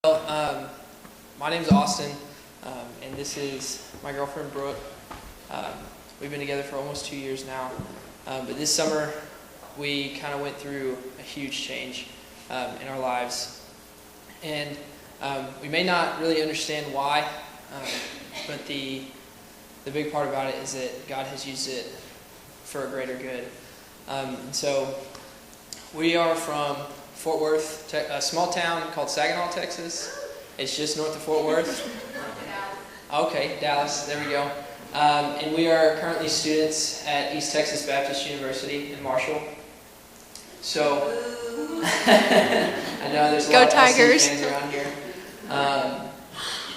Well, my name's Austin, and this is my girlfriend Brook. We've been together for almost 2 years now, but this summer we kind of went through a huge change in our lives, and we may not really understand why, but the big part about it is that God has used it for a greater good. So we are from Fort Worth, a small town called Saginaw, Texas. It's just north of Fort Worth. Okay, Dallas, there we go. And we are currently students at East Texas Baptist University in Marshall. So, I know there's a lot of LC fans around here.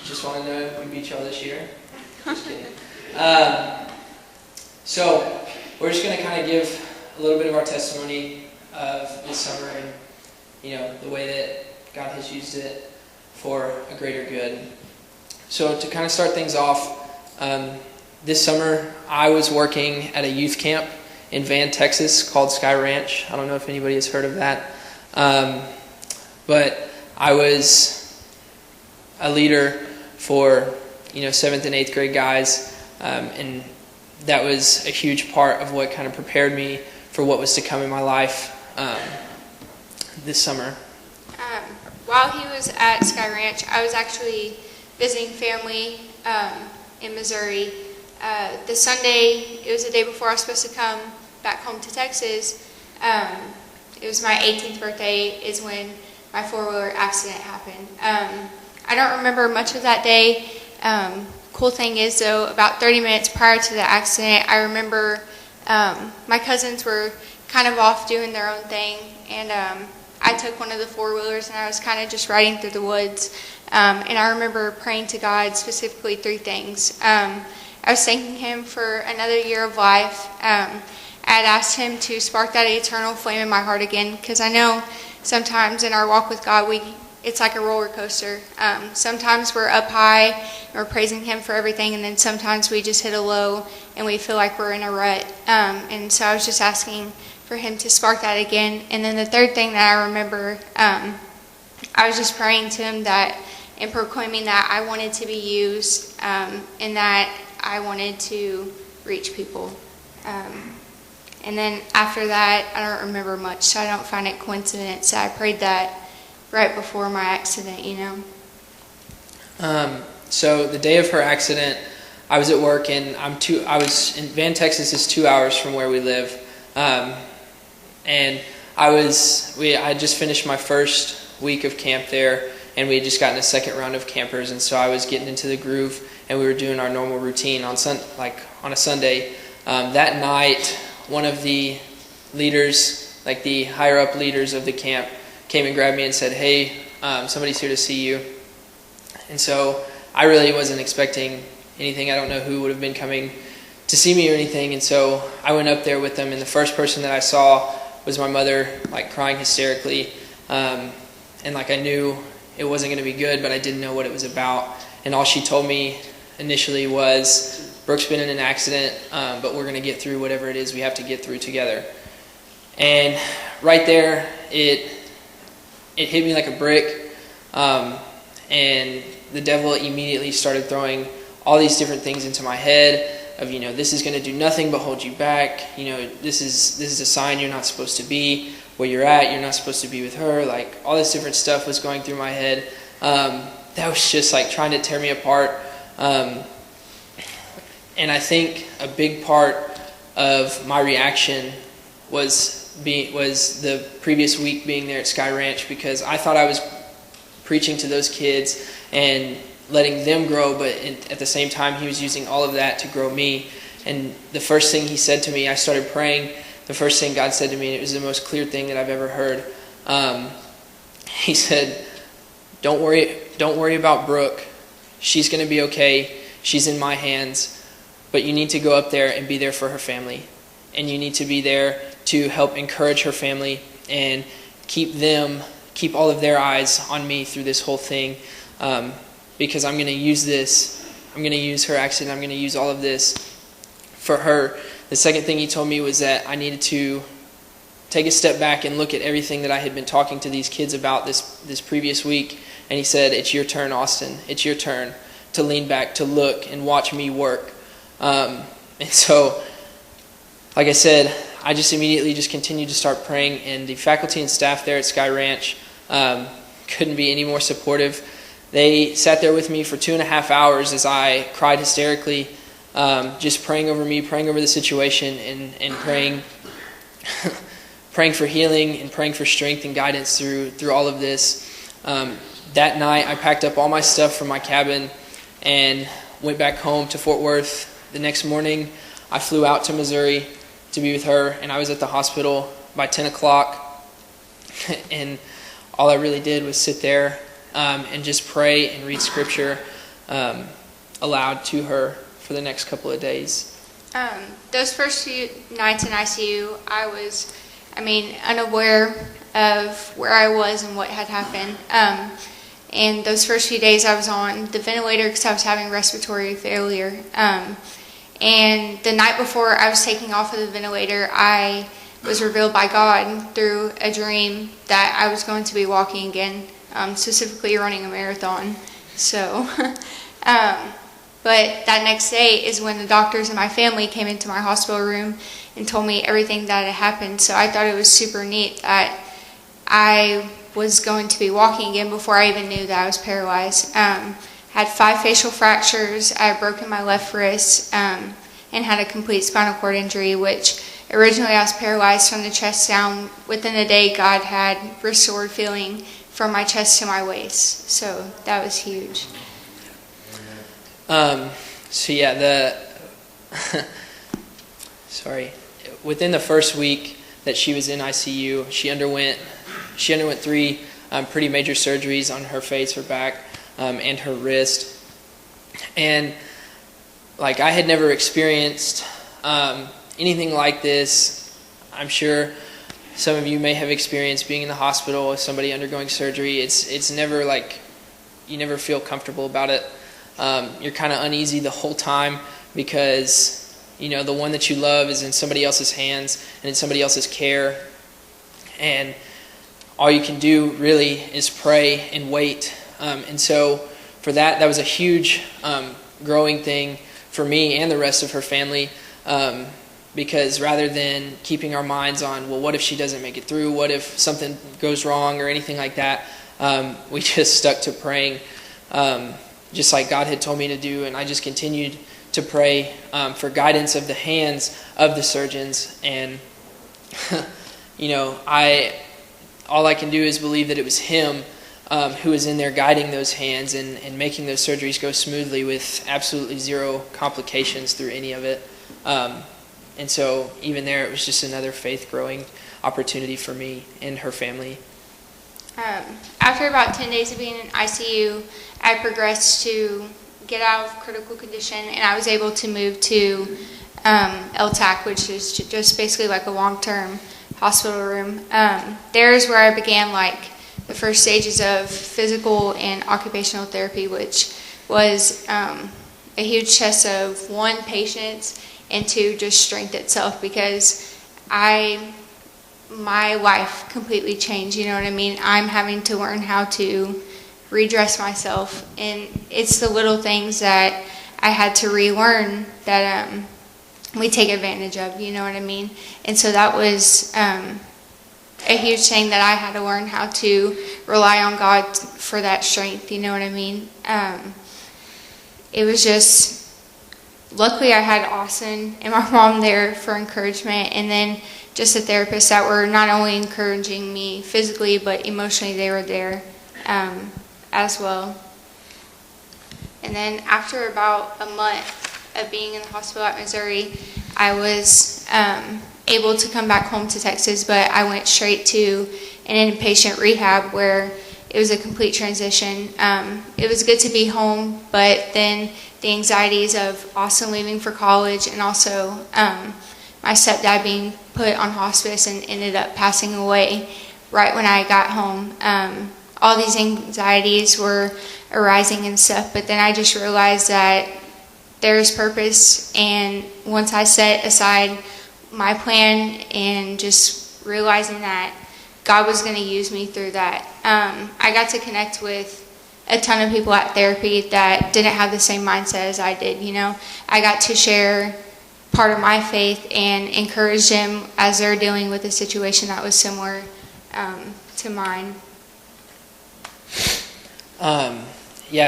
Just want to know if we beat y'all this year. Just kidding. So, we're just going to kind of give a little bit of our testimony of this summer and the way that God has used it for a greater good. So to kind of start things off, this summer I was working at a youth camp in Van, Texas called Sky Ranch. I don't know if anybody has heard of that. But I was a leader for 7th and 8th grade guys, and that was a huge part of what kind of prepared me for what was to come in my life this summer. While he was at Sky Ranch, I was actually visiting family in Missouri. The Sunday, it was the day before I was supposed to come back home to Texas. It was my 18th birthday is when my four-wheeler accident happened. I don't remember much of that day. Cool thing is, though, about 30 minutes prior to the accident, I remember my cousins were kind of off doing their own thing, and I took one of the four-wheelers and I was kind of just riding through the woods, and I remember praying to God specifically 3 things. I was thanking Him for another year of life. I had asked Him to spark that eternal flame in my heart again, because I know sometimes in our walk with God it's like a roller coaster. Sometimes we're up high and we're praising Him for everything, and then sometimes we just hit a low and we feel like we're in a rut. And so I was just asking for Him to spark that again. And then the third thing that I remember, I was just praying to Him that and proclaiming that I wanted to be used, and that I wanted to reach people. And then after that, I don't remember much, so I don't find it coincidence that I prayed that right before my accident, So the day of her accident, I was at work, and I was in Van, Texas is 2 hours from where we live. And I had just finished my first week of camp there, and we had just gotten a second round of campers, and so I was getting into the groove, and we were doing our normal routine on a Sunday. That night, one of the leaders, like the higher up leaders of the camp, came and grabbed me and said, "Hey, somebody's here to see you." And so I really wasn't expecting anything. I don't know who would have been coming to see me or anything, and so I went up there with them, and the first person that I saw was my mother, crying hysterically, and I knew it wasn't going to be good, but I didn't know what it was about. And all she told me initially was, "Brook's been in an accident, but we're going to get through whatever it is we have to get through together." And right there, it hit me like a brick, and the devil immediately started throwing all these different things into my head of, this is going to do nothing but hold you back. This is a sign you're not supposed to be where you're at. You're not supposed to be with her. All this different stuff was going through my head. That was just trying to tear me apart. And I think a big part of my reaction was the previous week being there at Sky Ranch, because I thought I was preaching to those kids and letting them grow, but at the same time He was using all of that to grow me. And the first thing He said to me, I started praying, the first thing God said to me, and it was the most clear thing that I've ever heard. He said, don't worry about Brooke. She's going to be okay. She's in my hands. But you need to go up there and be there for her family. And you need to be there to help encourage her family and keep all of their eyes on me through this whole thing. Because I'm going to use her accident, I'm going to use all of this for her. The second thing He told me was that I needed to take a step back and look at everything that I had been talking to these kids about this previous week, and he said, "It's your turn, Austin. It's your turn to lean back, to look and watch me work." And so, like I said, I just immediately just continued to start praying, and the faculty and staff there at Sky Ranch couldn't be any more supportive. They sat there with me for 2.5 hours as I cried hysterically, just praying over me, praying over the situation, and praying praying for healing and praying for strength and guidance through all of this. That night, I packed up all my stuff from my cabin and went back home to Fort Worth. The next morning, I flew out to Missouri to be with her, and I was at the hospital by 10 o'clock. And all I really did was sit there and just pray and read scripture aloud to her for the next couple of days. Those first few nights in ICU, I was, unaware of where I was and what had happened. And those first few days I was on the ventilator because I was having respiratory failure. And the night before I was taking off of the ventilator, I was revealed by God through a dream that I was going to be walking again, specifically running a marathon. So, but that next day is when the doctors and my family came into my hospital room and told me everything that had happened. So I thought it was super neat that I was going to be walking again before I even knew that I was paralyzed. Had 5 facial fractures. I had broken my left wrist and had a complete spinal cord injury, which originally I was paralyzed from the chest down. Within a day, God had restored feeling from my chest to my waist. So that was huge. Within the first week that she was in ICU, she underwent 3 pretty major surgeries on her face, her back, and her wrist. And I had never experienced anything like this. I'm sure some of you may have experienced being in the hospital with somebody undergoing surgery. It's never you never feel comfortable about it. You're kind of uneasy the whole time because the one that you love is in somebody else's hands and in somebody else's care, and all you can do really is pray and wait. And so for that was a huge growing thing for me and the rest of her family, because rather than keeping our minds on, well, what if she doesn't make it through? What if something goes wrong or anything like that? We just stuck to praying, just like God had told me to do, and I just continued to pray for guidance of the hands of the surgeons. And all I can do is believe that it was Him who was in there guiding those hands and making those surgeries go smoothly with absolutely zero complications through any of it. And so even there, it was just another faith-growing opportunity for me and her family. After about 10 days of being in ICU, I progressed to get out of critical condition, and I was able to move to LTAC, which is just basically like a long-term hospital room. There's where I began the first stages of physical and occupational therapy, which was a huge test of 1, patience, and 2, just strength itself, because my life completely changed, you know what I mean? I'm having to learn how to redress myself, and it's the little things that I had to relearn that we take advantage of, you know what I mean? And so that was a huge thing that I had to learn how to rely on God for that strength, you know what I mean? It was just, luckily I had Austin and my mom there for encouragement, and then just the therapists that were not only encouraging me physically, but emotionally they were there as well. And then after about a month of being in the hospital at Missouri, I was able to come back home to Texas, but I went straight to an inpatient rehab where it was a complete transition. It was good to be home, but then the anxieties of Austin leaving for college, and also my stepdad being put on hospice and ended up passing away right when I got home. All these anxieties were arising and stuff, but then I just realized that there's purpose, and once I set aside my plan and realizing that God was going to use me through that, I got to connect with a ton of people at therapy that didn't have the same mindset as I did. I got to share part of my faith and encourage them as they're dealing with a situation that was similar to mine.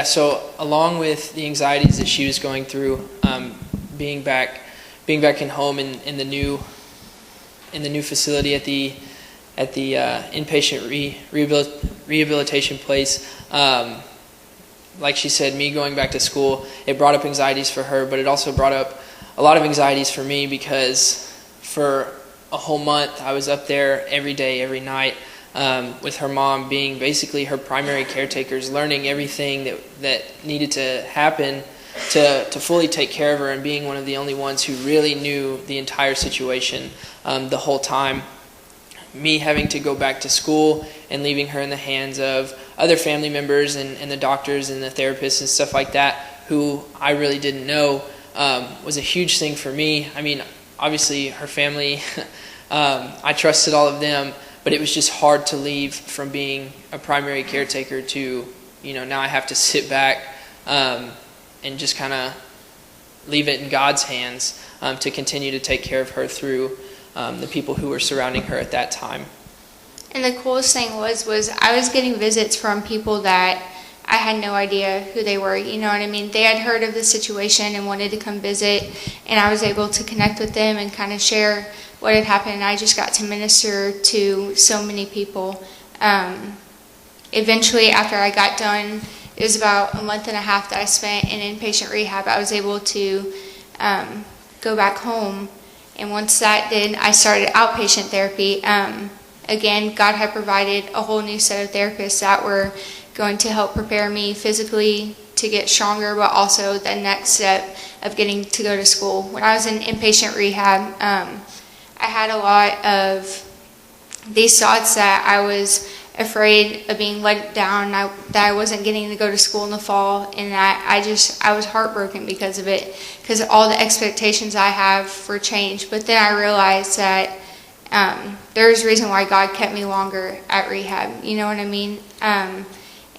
So along with the anxieties that she was going through, being back in home in the new facility at the inpatient rehabilitation place, like she said, me going back to school, it brought up anxieties for her, but it also brought up a lot of anxieties for me, because for a whole month I was up there every day, every night, with her mom being basically her primary caretakers, learning everything that needed to happen to fully take care of her, and being one of the only ones who really knew the entire situation the whole time. Me having to go back to school and leaving her in the hands of other family members and the doctors and the therapists and stuff like that, who I really didn't know, was a huge thing for me. I mean, obviously her family, I trusted all of them, but it was just hard to leave from being a primary caretaker to, now I have to sit back and just kind of leave it in God's hands to continue to take care of her through the people who were surrounding her at that time. And the coolest thing was I was getting visits from people that I had no idea who they were, you know what I mean? They had heard of the situation and wanted to come visit, and I was able to connect with them and kind of share what had happened, and I just got to minister to so many people. Eventually, after I got done, it was about a month and a half that I spent in inpatient rehab, I was able to go back home. And once that did, I started outpatient therapy. Again, God had provided a whole new set of therapists that were going to help prepare me physically to get stronger, but also the next step of getting to go to school. When I was in inpatient rehab, I had a lot of these thoughts that I was afraid of being let down, that I wasn't getting to go to school in the fall, and that I was heartbroken because of it, because of all the expectations I have for change. But then I realized that there's a reason why God kept me longer at rehab, you know what I mean?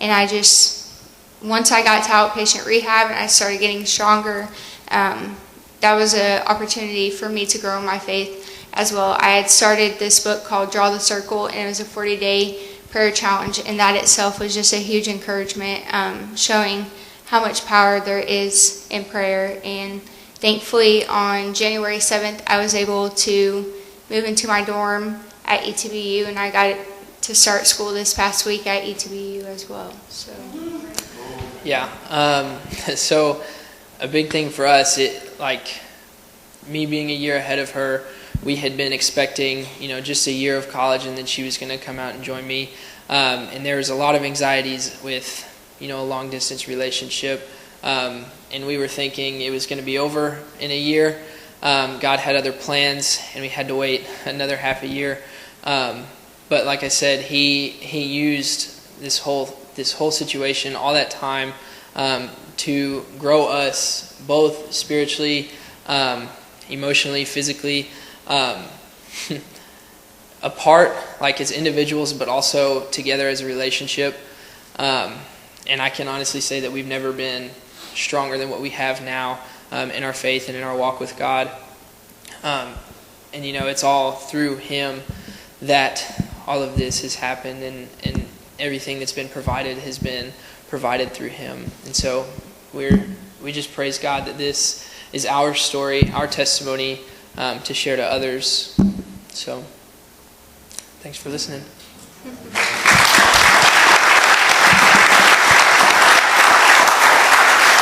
And I just, once I got to outpatient rehab and I started getting stronger, that was an opportunity for me to grow in my faith as well. I had started this book called Draw the Circle, and it was a 40-day prayer challenge, and that itself was just a huge encouragement, showing how much power there is in prayer. And thankfully on January 7th I was able to move into my dorm at ETBU, and I got to start school this past week at ETBU as well. So so a big thing for us, me being a year ahead of her, we had been expecting, just a year of college, and then she was going to come out and join me. And there was a lot of anxieties with, a long-distance relationship. And we were thinking it was going to be over in a year. God had other plans, and we had to wait another half a year. But like I said, He used this whole situation, all that time, to grow us both spiritually, emotionally, physically, apart, as individuals, but also together as a relationship. And I can honestly say that we've never been stronger than what we have now in our faith and in our walk with God. And it's all through Him that all of this has happened, and everything that's been provided has been provided through Him. And so we just praise God that this is our story, our testimony, to share to others. So, thanks for listening.